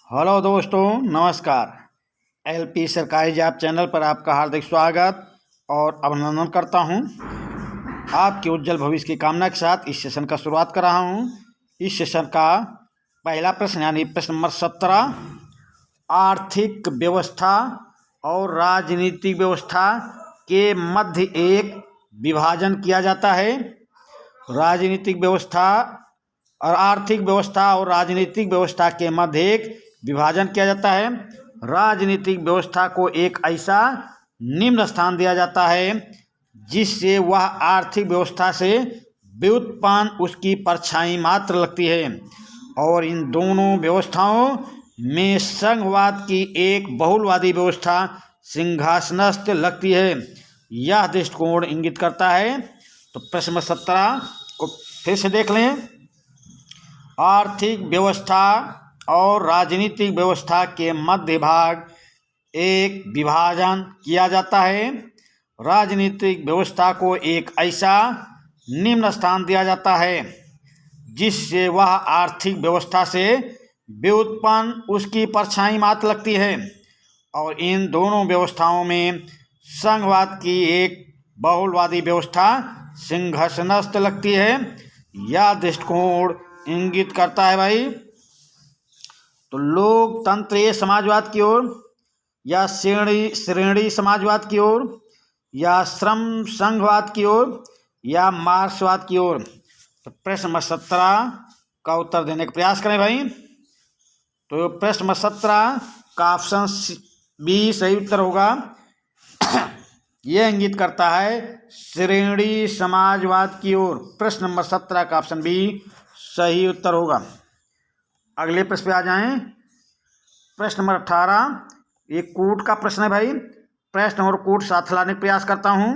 Hello दोस्तों, नमस्कार। LP सरकारी जॉब चैनल पर आपका हार्दिक स्वागत और अभिनंदन करता हूं। आपके उज्जवल भविष्य की कामना के साथ इस सेशन का शुरुआत कर रहा हूं। इस सेशन का पहला प्रश्न यानी प्रश्न नंबर 17, आर्थिक व्यवस्था और राजनीतिक व्यवस्था के मध्य एक विभाजन किया जाता है। राजनीतिक व्यवस्था और आर्थिक व्यवस्था और राजनीतिक व्यवस्था के मध्य एक विभाजन किया जाता है। राजनीतिक व्यवस्था को एक ऐसा निम्न स्थान दिया जाता है जिससे वह आर्थिक व्यवस्था से व्युत्पन्न उसकी परछाई मात्र लगती है, और इन दोनों व्यवस्थाओं में संघवाद की एक बहुलवादी व्यवस्था सिंहासनस्थ लगती है। यह दृष्टिकोण इंगित करता है। तो प्रश्न नंबर 17 को फिर से देख लें। आर्थिक व्यवस्था और राजनीतिक व्यवस्था के मध्य भाग एक विभाजन किया जाता है। राजनीतिक व्यवस्था को एक ऐसा निम्न स्थान दिया जाता है जिससे वह आर्थिक व्यवस्था से व्युत्पन्न उसकी परछाई मात्र लगती है, और इन दोनों व्यवस्थाओं में संघवाद की एक बहुलवादी व्यवस्था सिंहासनस्थ लगती है। यह दृष्टिकोण इंगित करता है भाई तो लोकतंत्रीय समाजवाद की ओर, या श्रेणी समाजवाद की ओर, या श्रम संघवाद की ओर, या मार्क्सवाद की ओर। तो प्रश्न नंबर 17 का उत्तर देने का प्रयास करें भाई। तो प्रश्न नंबर 17 का ऑप्शन बी सही उत्तर होगा। यह इंगित करता है श्रेणी समाजवाद की ओर। प्रश्न नंबर 17 का ऑप्शन बी सही उत्तर होगा। अगले प्रश्न पे आ जाएं। प्रश्न नंबर 18, ये कूट का प्रश्न है भाई। प्रश्न और कूट साथ लाने का प्रयास करता हूं।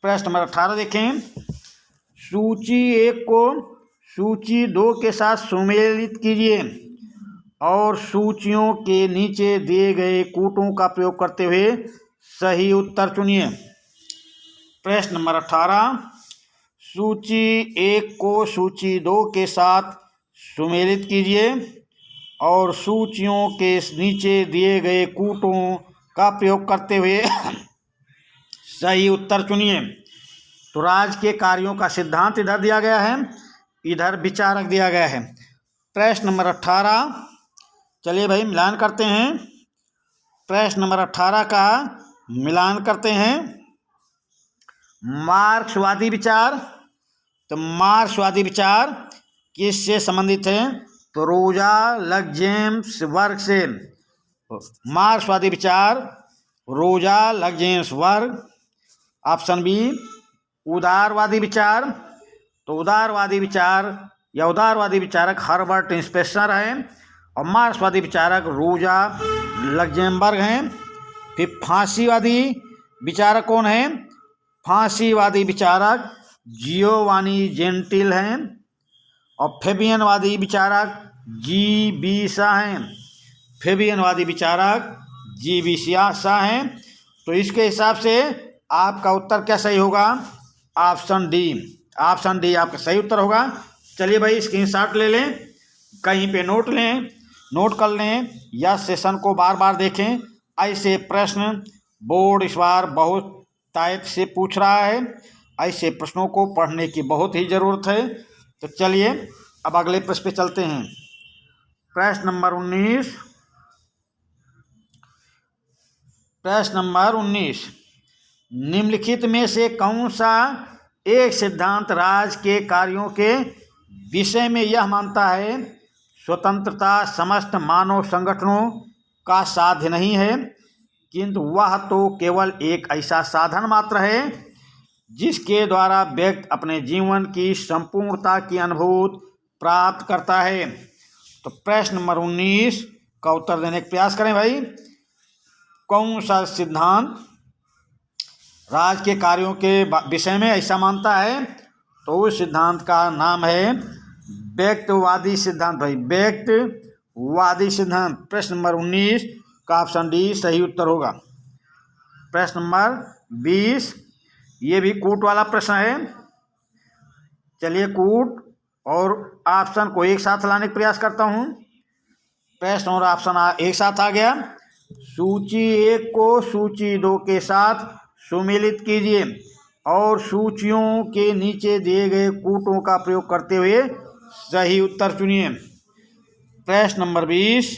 प्रश्न नंबर 18 देखें। सूची 1 को सूची 2 के साथ सुमेलित कीजिए और सूचियों के नीचे दिए गए कूटों का प्रयोग करते हुए सही उत्तर चुनिए। प्रश्न नंबर 18, सूची 1 को सूची 2 के साथ सुमेलित कीजिए और सूचियों के नीचे दिए गए कूटों का प्रयोग करते हुए सही उत्तर चुनिए। तो राज्य के कार्यों का सिद्धांत इधर दिया गया है, इधर विचारक दिया गया है। प्रश्न नंबर 18, चलिए भाई मिलान करते हैं। प्रश्न नंबर 18 का मिलान करते हैं। मार्क्सवादी विचार, तो मार्क्सवादी विचार किससे संबंधित है? तो रोजा लग्जेम्स वर्ग से। मार्क्सवादी विचार रोजा लग्जेम्स वर्ग। ऑप्शन बी उदारवादी विचार, तो उदारवादी विचार या उदारवादी विचारक हर्बर्ट स्पेंसर हैं और मार्क्सवादी विचारक रोजा लग्जेम्बर्ग हैं। फिर फांसीवादी विचारक कौन है? फांसीवादी विचारक जियोवानी जेंटिल हैं और फेबियनवादी विचारक जी बी शाह हैं। फेबियनवादी विचारक जी बी शाह हैं। तो इसके हिसाब से आपका उत्तर क्या सही होगा? Option D. ऑप्शन डी आपका सही उत्तर होगा। चलिए भाई स्क्रीनशॉट ले लें, कहीं पे नोट लें, नोट कर लें या सेशन को बार बार देखें। ऐसे प्रश्न बोर्ड इस बार बहुत तायत से पूछ रहा है। ऐसे प्रश्नों को पढ़ने की बहुत ही ज़रूरत है। तो चलिए अब अगले प्रश्न पे चलते हैं। प्रश्न नंबर 19। प्रश्न नंबर 19, निम्नलिखित में से कौन सा एक सिद्धांत राज्य के कार्यों के विषय में यह मानता है स्वतंत्रता समस्त मानव संगठनों का साध्य नहीं है, किंतु वह तो केवल एक ऐसा साधन मात्र है जिसके द्वारा व्यक्ति अपने जीवन की संपूर्णता की अनुभूति प्राप्त करता है। तो प्रश्न नंबर 19 का उत्तर देने का प्रयास करें भाई। कौन सा सिद्धांत राज्य के कार्यों के विषय में ऐसा मानता है? तो उस सिद्धांत का नाम है व्यक्तिवादी सिद्धांत भाई, व्यक्तिवादी सिद्धांत। प्रश्न नंबर 19 का ऑप्शन डी सही उत्तर होगा। प्रश्न नंबर 20, ये भी कूट वाला प्रश्न है। चलिए कूट और ऑप्शन को एक साथ लाने का प्रयास करता हूँ। प्रश्न और ऑप्शन एक साथ आ गया। सूची 1 को सूची 2 के साथ सुमेलित कीजिए और सूचियों के नीचे दिए गए कूटों का प्रयोग करते हुए सही उत्तर चुनिए। प्रश्न नंबर 20,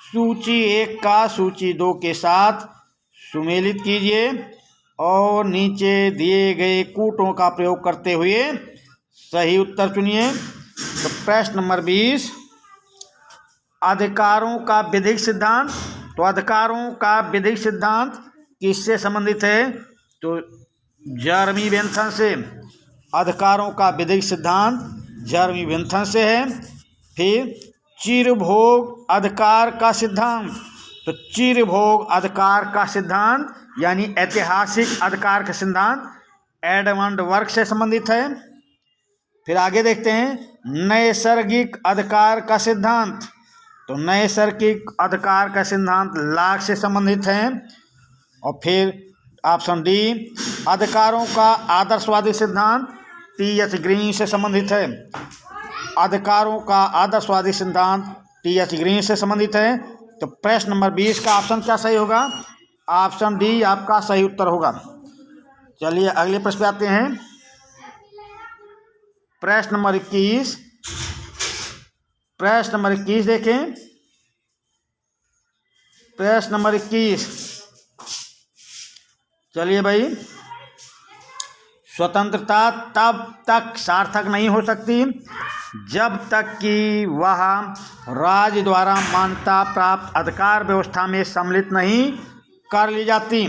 सूची 1 का सूची 2 के साथ सुमेलित कीजिए और नीचे दिए गए कूटों का प्रयोग करते हुए सही उत्तर चुनिए। तो प्रश्न नंबर 20, अधिकारों का विधिक सिद्धांत। तो अधिकारों का विधिक सिद्धांत किससे संबंधित है? तो जर्मी बेंथन से। अधिकारों का विधिक सिद्धांत जर्मी बेंथन से है। फिर चिरभोग अधिकार का सिद्धांत। तो चिरभोग अधिकार का सिद्धांत यानी ऐतिहासिक अधिकार का सिद्धांत एडमंड बर्ग से संबंधित है। फिर आगे देखते हैं नैसर्गिक अधिकार का सिद्धांत। तो नैसर्गिक अधिकार का सिद्धांत लॉक से संबंधित है। और फिर ऑप्शन डी, अधिकारों का आदर्शवादी सिद्धांत टी.एच. ग्रीन से संबंधित है। अधिकारों का आदर्शवादी सिद्धांत टी.एच. ग्रीन से संबंधित है। तो प्रश्न नंबर 20 का ऑप्शन क्या सही होगा? ऑप्शन डी आपका सही उत्तर होगा। चलिए अगले प्रश्न पे आते हैं। प्रश्न नंबर 21। प्रश्न नंबर 21 देखें। प्रश्न नंबर 21, चलिए भाई, स्वतंत्रता तब तक सार्थक नहीं हो सकती जब तक कि वह राज्य द्वारा मान्यता प्राप्त अधिकार व्यवस्था में सम्मिलित नहीं कर ली जाती।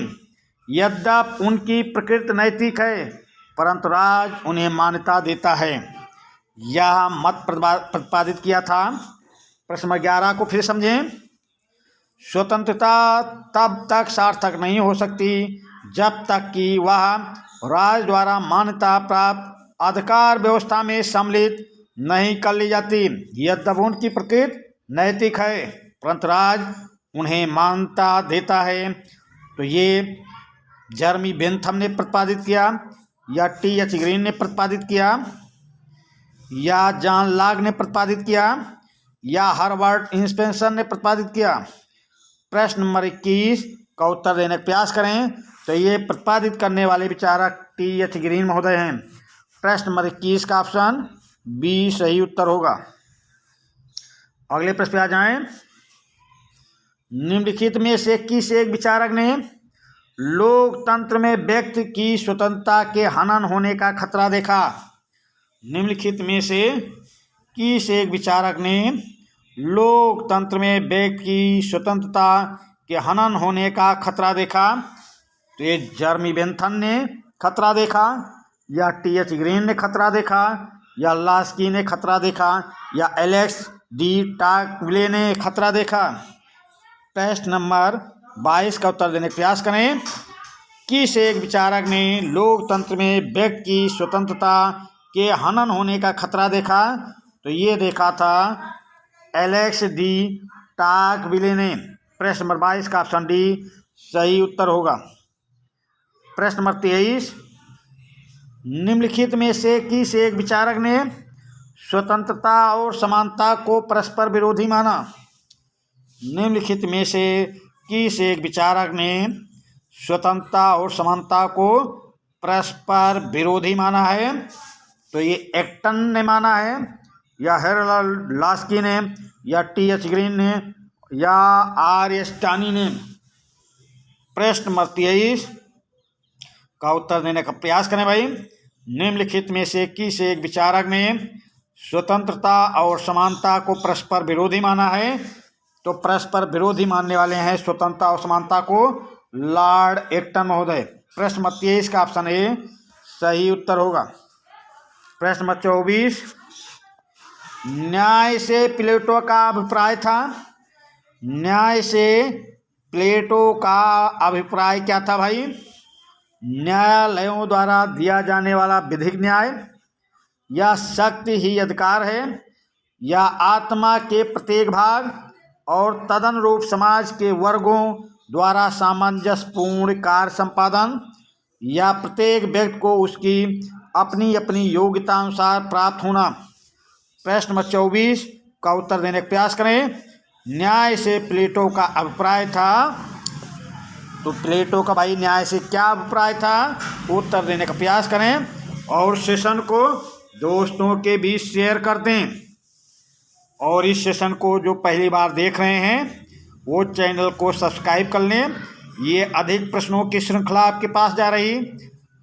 यद्यपि उनकी प्रकृति नैतिक है परंतु राज्य उन्हें मान्यता देता है। यह मत प्रतिपादित किया था। प्रश्न नंबर 11 को फिर समझें। स्वतंत्रता तब तक सार्थक नहीं हो सकती जब तक कि वह राज्य द्वारा मान्यता प्राप्त अधिकार व्यवस्था में सम्मिलित नहीं कर ली जाती। यद्यपि उनकी प्रकृति नैतिक है परंतु राज्य उन्हें मान्यता देता है। तो ये जर्मी बेंथम ने प्रतिपादित किया या टी.एच. ग्रीन ने प्रतिपादित किया या जॉन लॉक ने प्रतिपादित किया या हर्बर्ट स्पेंसर ने प्रतिपादित किया? प्रश्न नंबर 21 का उत्तर देने का प्रयास करें। तो ये प्रतिपादित करने वाले विचारक टी.एच. ग्रीन महोदय हैं। प्रश्न नंबर 21 का ऑप्शन बी सही उत्तर होगा। अगले प्रश्न पे आ जाएं। निम्नलिखित में से किस एक विचारक ने लोकतंत्र में व्यक्ति की स्वतंत्रता के हनन होने का खतरा देखा? निम्नलिखित में से किस एक विचारक ने लोकतंत्र में व्यक्ति की स्वतंत्रता के हनन होने का खतरा देखा? तो ये जर्मी बेंथन ने खतरा देखा या टी.एच. ग्रीन ने खतरा देखा या लास्की ने खतरा देखा या एलेक्स डी टाकविले ने खतरा देखा? प्रश्न नंबर 22 का उत्तर देने का प्रयास करें। किस एक विचारक ने लोकतंत्र में व्यक्ति की स्वतंत्रता के हनन होने का खतरा देखा? तो ये देखा था एलेक्स डी टाकविले ने। प्रश्न नंबर 22 का ऑप्शन डी सही उत्तर होगा। प्रश्न नंबर 23, निम्नलिखित में से किस एक विचारक ने स्वतंत्रता और समानता को परस्पर विरोधी माना? निम्नलिखित में से किस एक विचारक ने स्वतंत्रता और समानता को परस्पर विरोधी माना है? तो ये एक्टन ने माना है या हेरल्ड लास्की ने या टी.एच. ग्रीन ने या आर.एस. टानी ने? प्रश्न नंबर 23 का उत्तर देने का प्रयास करें भाई। निम्नलिखित में से किस एक विचारक ने स्वतंत्रता और समानता को परस्पर विरोधी माना है? तो परस्पर विरोधी मानने वाले हैं स्वतंत्रता और समानता को लॉर्ड एक्टन महोदय। प्रश्न नंबर 23 का ऑप्शन ए सही उत्तर होगा। प्रश्न नंबर 24, न्याय से प्लेटो का अभिप्राय था। न्याय से प्लेटो का अभिप्राय क्या था भाई? न्यायालयों द्वारा दिया जाने वाला विधिक न्याय या शक्ति ही अधिकार है या आत्मा के प्रत्येक भाग और तदनुरूप समाज के वर्गों द्वारा सामंजस्यपूर्ण कार्य संपादन या प्रत्येक व्यक्ति को उसकी अपनी अपनी योग्यता अनुसार प्राप्त होना? प्रश्न नंबर 24 का उत्तर देने का प्रयास करें। न्याय से प्लेटो का अभिप्राय था। तो प्लेटो का भाई न्याय से क्या अभिप्राय था, उत्तर देने का प्रयास करें और सेशन को दोस्तों के बीच शेयर कर दें। और इस सेशन को जो पहली बार देख रहे हैं वो चैनल को सब्सक्राइब कर लें। ये अधिक प्रश्नों की श्रृंखला आपके पास जा रही,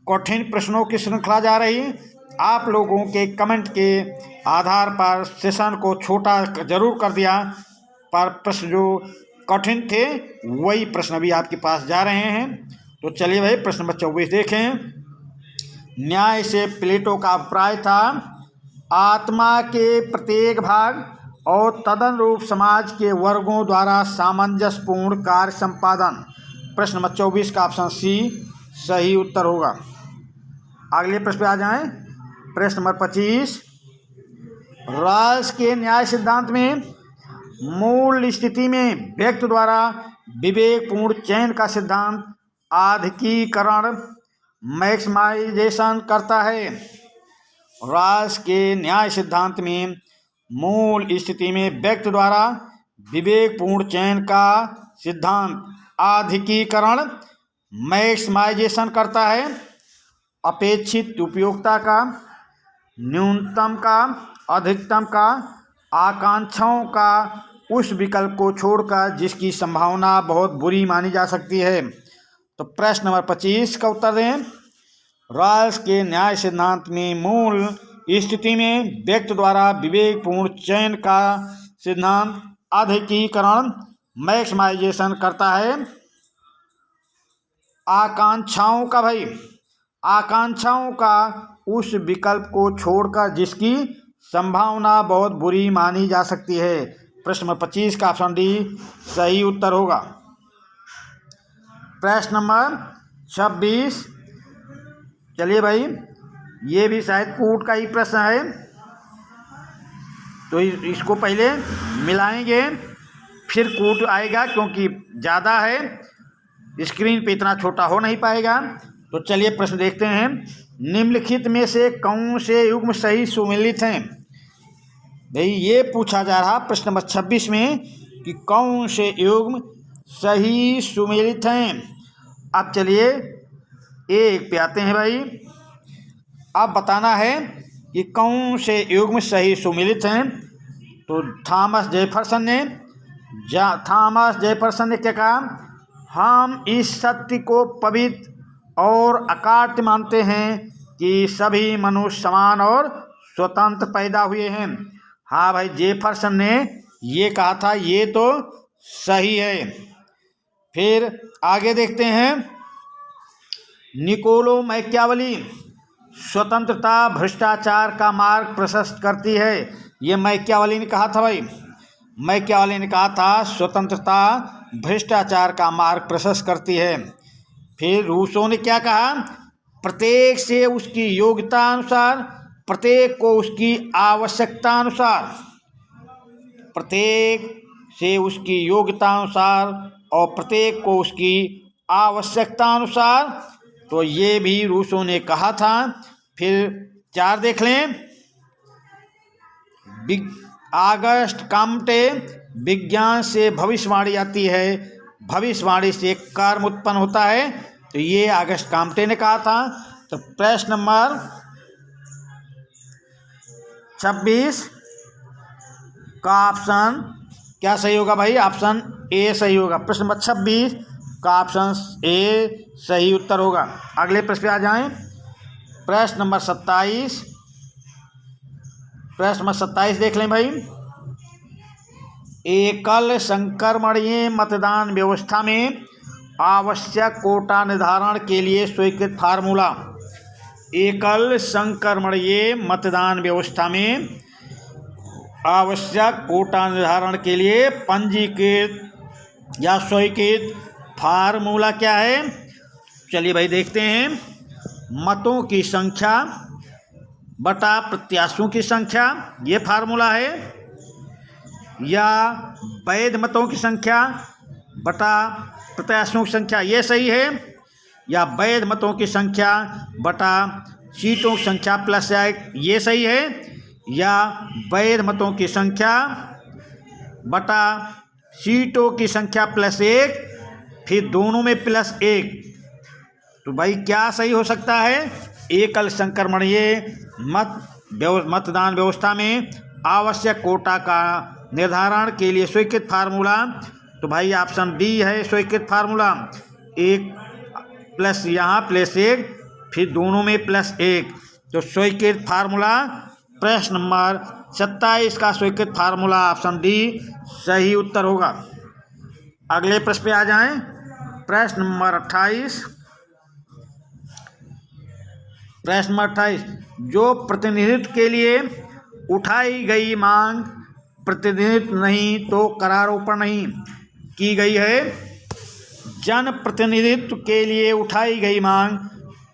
कठिन प्रश्नों की श्रृंखला जा रही। आप लोगों के कमेंट के आधार पर सेशन को छोटा जरूर कर दिया, पर प्रश्न जो कठिन थे वही प्रश्न भी आपके पास जा रहे हैं। तो चलिए भाई प्रश्न नंबर 24 देखें। न्याय से प्लेटो का अभिप्राय था आत्मा के प्रत्येक भाग और तदनुरूप समाज के वर्गों द्वारा सामंजस्यपूर्ण कार्य संपादन। प्रश्न नंबर 24 का ऑप्शन सी सही उत्तर होगा। अगले प्रश्न पे आ जाएं। प्रश्न नंबर 25, राष्ट्र के न्याय सिद्धांत में मूल स्थिति में व्यक्ति द्वारा विवेकपूर्ण चयन का सिद्धांत आधिकीकरण मैक्सिमाइजेशन करता है। राष्ट्र के न्याय सिद्धांत में मूल स्थिति में व्यक्ति द्वारा विवेकपूर्ण चयन का सिद्धांत आधिकीकरण मैक्सिमाइजेशन करता है। अपेक्षित उपयोगिता का, न्यूनतम का, अधिकतम का, आकांक्षाओं का उस विकल्प को छोड़कर जिसकी संभावना बहुत बुरी मानी जा सकती है। तो प्रश्न नंबर 25 का उत्तर दें। राष्ट्र के न्याय सिद्धांत में मूल स्थिति में व्यक्ति द्वारा विवेकपूर्ण चयन का सिद्धांत अधिकीकरण मैक्सिमाइजेशन करता है। आकांक्षाओं का भाई, आकांक्षाओं का उस विकल्प को छोड़कर जिसकी संभावना बहुत बुरी मानी जा सकती है। प्रश्न नंबर 25 का ऑप्शन डी सही उत्तर होगा। प्रश्न नंबर 26, चलिए भाई ये भी शायद कूट का ही प्रश्न है, तो इसको पहले मिलाएंगे फिर कूट आएगा, क्योंकि ज़्यादा है, स्क्रीन पे इतना छोटा हो नहीं पाएगा। तो चलिए प्रश्न देखते हैं। निम्नलिखित में से कौन से युग्म सही सुमेलित हैं? भाई ये पूछा जा रहा प्रश्न नंबर 26 में कि कौन से युग्म सही सुमेलित हैं। अब चलिए एक पे आते हैं भाई। अब बताना है कि कौन से युग्म सही सुमेलित हैं। तो थॉमस जेफरसन ने क्या कहा? हम इस सत्य को पवित्र और अकाट्य मानते हैं कि सभी मनुष्य समान और स्वतंत्र पैदा हुए हैं। हाँ भाई, जेफरसन ने ये कहा था, ये तो सही है। फिर आगे देखते हैं। निकोलो मैकियावेली स्वतंत्रता भ्रष्टाचार का मार्ग प्रशस्त करती है। ये मैकियावेली ने कहा था भाई, मैकियावेली ने कहा था स्वतंत्रता भ्रष्टाचार का मार्ग प्रशस्त करती है। फिर रूसो ने क्या कहा? प्रत्येक से उसकी योग्यता अनुसार, प्रत्येक को उसकी आवश्यकता अनुसार, प्रत्येक से उसकी योग्यता अनुसार और प्रत्येक को उसकी आवश्यकता अनुसार। तो ये भी रूसो ने कहा था। फिर 4 देख लें। ऑगस्ट कॉम्टे विज्ञान से भविष्यवाणी आती है, भविष्यवाणी से कर्म उत्पन्न होता है। तो ये ऑगस्ट कॉम्टे ने कहा था। तो प्रश्न नंबर 26 का ऑप्शन क्या सही होगा भाई? ऑप्शन ए सही होगा। प्रश्न नंबर 26 का ऑप्शन ए सही उत्तर होगा। अगले प्रश्न पे आ जाएं। प्रश्न नंबर 27, प्रश्न नंबर 27 देख लें भाई। एकल संक्रमणीय मतदान व्यवस्था में आवश्यक कोटा निर्धारण के लिए स्वीकृत फार्मूला। एकल संक्रमणीय मतदान व्यवस्था में आवश्यक कोटा निर्धारण के लिए पंजीकृत या स्वीकृत फार्मूला क्या है? चलिए भाई देखते हैं। मतों की संख्या बटा प्रत्याशियों की संख्या, ये फार्मूला है। या वैध मतों की संख्या बटा प्रत्याशियों की संख्या, ये सही है। या वैध मतों की संख्या बटा सीटों की संख्या प्लस 1, ये सही है। या वैध मतों की संख्या बटा सीटों की संख्या +1, फिर दोनों में +1। तो भाई क्या सही हो सकता है? एकल संक्रमणीय मतदान व्यवस्था में आवश्यक कोटा का निर्धारण के लिए स्वीकृत फार्मूला, तो भाई ऑप्शन डी है स्वीकृत फार्मूला। 1 प्लस यहाँ +1, फिर दोनों में +1, तो स्वीकृत फार्मूला प्रश्न नंबर 27 का स्वीकृत फार्मूला ऑप्शन डी सही उत्तर होगा। अगले प्रश्न पे आ जाएं। प्रश्न नंबर 28। प्रश्न नंबर 28, जो प्रतिनिधित्व के लिए उठाई गई मांग प्रतिनिधित्व नहीं तो करारोपण नहीं की गई है। जन प्रतिनिधित्व के लिए उठाई गई मांग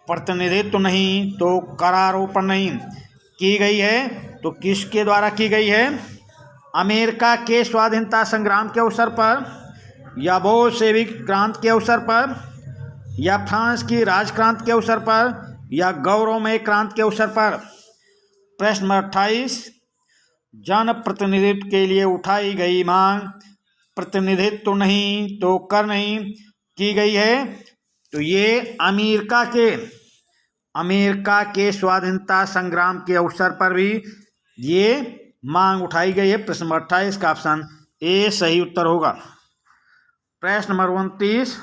प्रतिनिधित्व नहीं तो करारोपण नहीं की गई है, तो किसके द्वारा की गई है? अमेरिका के स्वाधीनता संग्राम के अवसर पर, या बोल्शेविक क्रांति के अवसर पर, या फ्रांस की राजक्रांति के अवसर पर, या गौरवमय क्रांति के अवसर पर। प्रश्न नंबर 28, जन प्रतिनिधित्व के लिए उठाई गई मांग प्रतिनिधित्व नहीं तो कर नहीं की गई है, तो ये अमेरिका के स्वाधीनता संग्राम के अवसर पर भी ये मांग उठाई गई है। प्रश्न नंबर 28 का ऑप्शन ए सही उत्तर होगा। प्रश्न नंबर 29।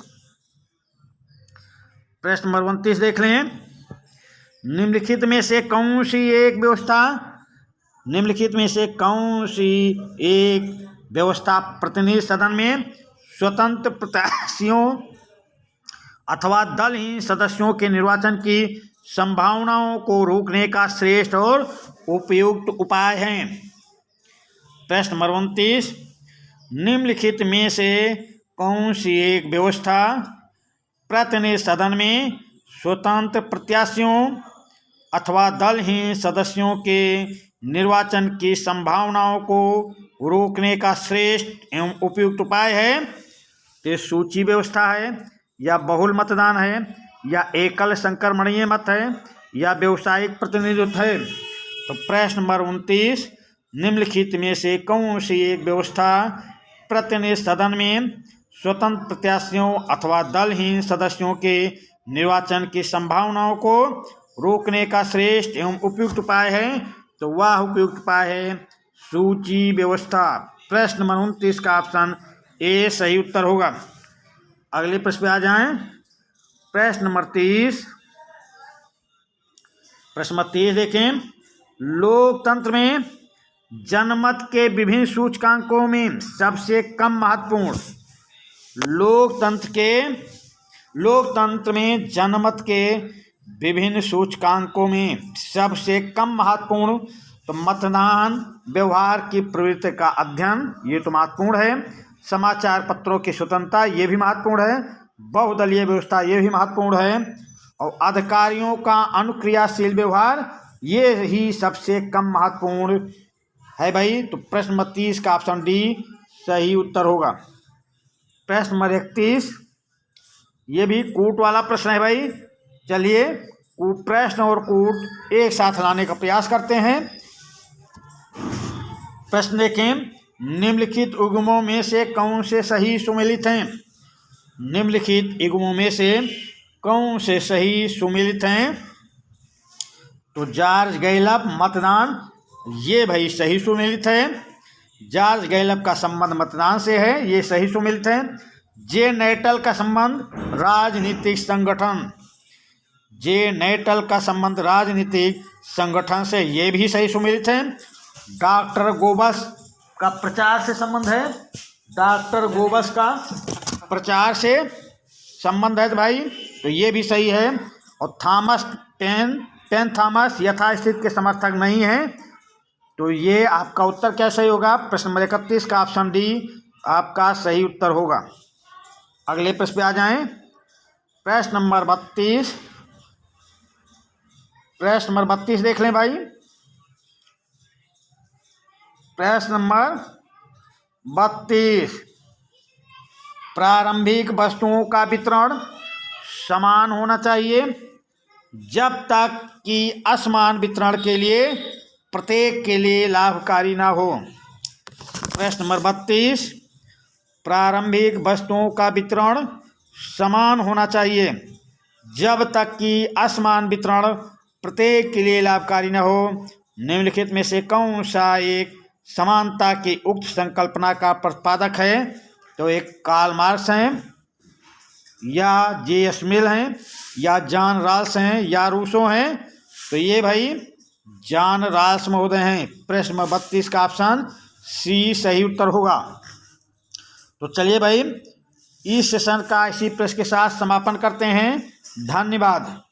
प्रश्न नंबर 29 देख लें। निम्नलिखित में से कौन सी एक व्यवस्था प्रतिनिधि सदन में स्वतंत्र प्रत्याशियों अथवा दलहीन सदस्यों के निर्वाचन की संभावनाओं को रोकने का श्रेष्ठ और उपयुक्त उपाय है? प्रश्न नंबर 29, निम्नलिखित में से कौन सी एक व्यवस्था प्रतिनिधि सदन में स्वतंत्र प्रत्याशियों अथवा दलहीन सदस्यों के निर्वाचन की संभावनाओं को रोकने का श्रेष्ठ एवं उपयुक्त उपाय है? तो सूची व्यवस्था है, या बहुल मतदान है, या एकल संक्रमणीय मत है, या व्यावसायिक प्रतिनिधित्व है? तो प्रश्न नंबर 29, निम्नलिखित में से कौन सी एक व्यवस्था प्रतिनिधि सदन में स्वतंत्र प्रत्याशियों अथवा दलहीन सदस्यों के निर्वाचन की संभावनाओं को रोकने का श्रेष्ठ एवं उपयुक्त उपाय है? तो वह उपयुक्त उपाय है सूची व्यवस्था। प्रश्न नंबर 29 का ऑप्शन ए सही उत्तर होगा। अगले प्रश्न पे आ जाएं। प्रश्न नंबर 30। प्रश्न नंबर 30 देखें। लोकतंत्र में जनमत के विभिन्न सूचकांकों में सबसे कम महत्वपूर्ण, लोकतंत्र में जनमत के विभिन्न सूचकांकों में सबसे कम महत्वपूर्ण, तो मतदान व्यवहार की प्रवृत्ति का अध्ययन, ये तो महत्वपूर्ण है। समाचार पत्रों की स्वतंत्रता, ये भी महत्वपूर्ण है। बहुदलीय व्यवस्था, ये भी महत्वपूर्ण है। और अधिकारियों का अनुक्रियाशील व्यवहार, ये ही सबसे कम महत्वपूर्ण है भाई। तो प्रश्न नंबर 30 का ऑप्शन डी सही उत्तर होगा। प्रश्न नंबर 31, ये भी कूट वाला प्रश्न है भाई। चलिए प्रश्न और कूट एक साथ लाने का प्रयास करते हैं। प्रश्न देखें। निम्नलिखित युग्मों में से कौन से सही सुमेलित हैं? निम्नलिखित युग्मों में से कौन से सही सुमेलित हैं? तो जॉर्ज गैलप मतदान, ये भाई सही सुमेलित है। जॉर्ज गैलप का संबंध मतदान से है, ये सही सुमेलित है। जे नेटल का संबंध राजनीतिक संगठन, जे नेटल का संबंध राजनीतिक संगठन से, ये भी सही सुमेलित है। डॉक्टर गोबस का प्रचार से संबंध है, डॉक्टर गोबस का प्रचार से संबंध है भाई, तो ये भी सही है। और थॉमस पेन थॉमस यथास्थिति के समर्थक नहीं है, तो ये आपका उत्तर क्या सही होगा? प्रश्न नंबर 31 का ऑप्शन डी आपका सही उत्तर होगा। अगले प्रश्न पे आ जाएं। प्रश्न नंबर 32। प्रश्न नंबर 32 देख लें भाई। प्रश्न नंबर 32, प्रारंभिक वस्तुओं का वितरण समान होना चाहिए जब तक कि असमान वितरण के लिए प्रत्येक के लिए लाभकारी ना हो। प्रश्न नंबर 32, प्रारंभिक वस्तुओं का वितरण समान होना चाहिए जब तक कि असमान वितरण प्रत्येक के लिए लाभकारी न हो। निम्नलिखित में से कौन सा एक समानता की उक्त संकल्पना का प्रतिपादक है? तो एक कार्ल मार्क्स हैं, या जे.एस. मिल हैं, या जॉन रॉल्स हैं, या रूसो हैं। तो ये भाई जॉन रॉल्स महोदय हैं। प्रश्न 32 का ऑप्शन सी सही उत्तर होगा। तो चलिए भाई इस सेशन का इसी प्रश्न के साथ समापन करते हैं। धन्यवाद।